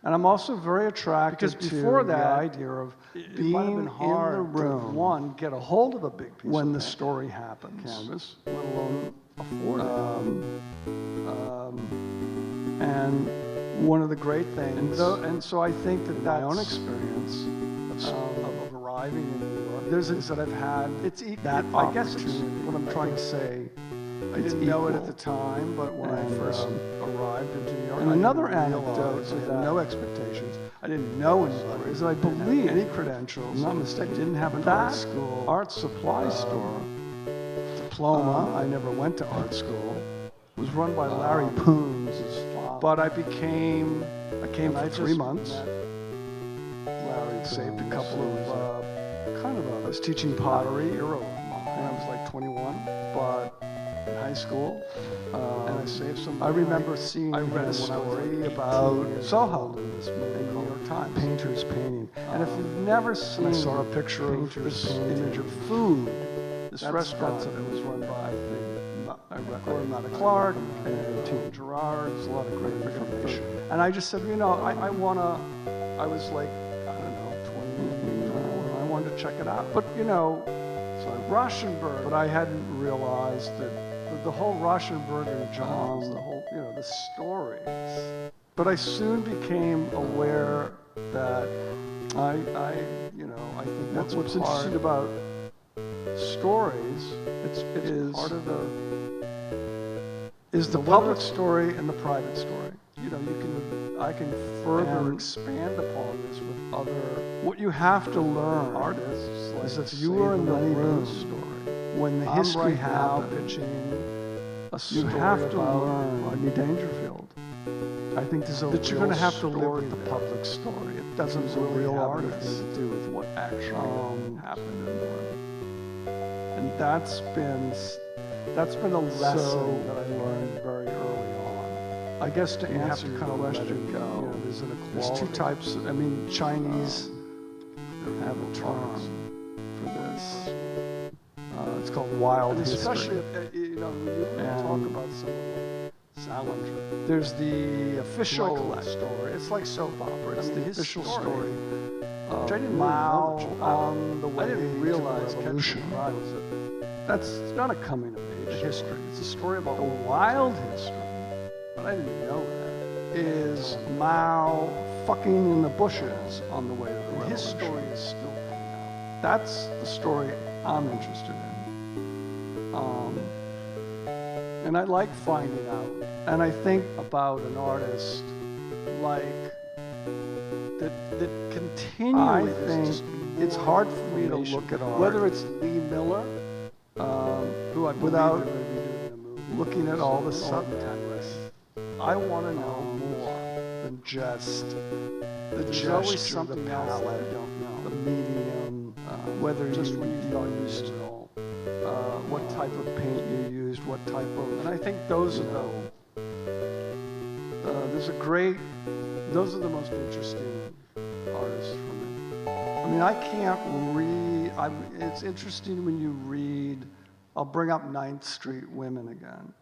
And I'm also very attracted to the idea of being in the room, one, get a hold of a big piece when the story happens, canvas, let alone afford it. And one of the great things, and so I think that that's my own experience of arriving in New York. There's things that I've had. I guess it's what I'm trying to say. I didn't know it at the time, but when I first arrived into New York, and another anecdote is that no expectations. I didn't know anybody. Is that I believe any credentials. Not mistaken. Didn't have an art supply store. Diploma. I never went to art school. It was run by Larry Poons. But I came for 3 months. Larry saved a couple of I was teaching pottery when I was like 21, but in high school, and I saved some. I remember seeing. I read a story about Soho in the New York Times, painter's painting. And if you've never seen, I saw a picture of this image of food. This restaurant that was run by Gordon Clark and Tina Gerard. There's a lot of great information. And I just said, I was like, I don't know, 21. I wanted to check it out. But so Rauschenberg. But I hadn't realized that the whole Rauschenberg and Johns, the whole, the stories. But I soon became aware that I think that's what's interesting about stories. It's part of the public story and the private story. I can further expand upon this with other. What you have to learn, artists, is that you are in the room when the history happens. Pitching a story. You have to learn Rodney Dangerfield. I think there's that you're going to have to live with the public story. It doesn't really have anything to do with what actually happened in the room. And that's been a lesson that I learned very early on. I guess to answer your question, there's two types. Chinese have a term for this. It's called wild history. Especially when you talk about some of Salinger. There's the official story. It's like soap opera. It's the official story. Which I didn't Mao on the way. I didn't realize revolution. That's not a coming of age history. It's a story about the wild history. But I didn't know that. Is Mao fucking in the bushes on the way to the revolution. His story is still coming out. That's the story I'm interested in. And I like finding out. And I think about an artist like that continually. I think it's hard for me to look at art, whether it's Lee Miller, who I without looking at all the subtext. I want to know more than just the gesture, the palette, the medium, whether just when you used it all. What type of paint you used, what type of, and I think those are those are the most interesting artists for me. I can't read, it's interesting when you read, I'll bring up 9th Street Women again.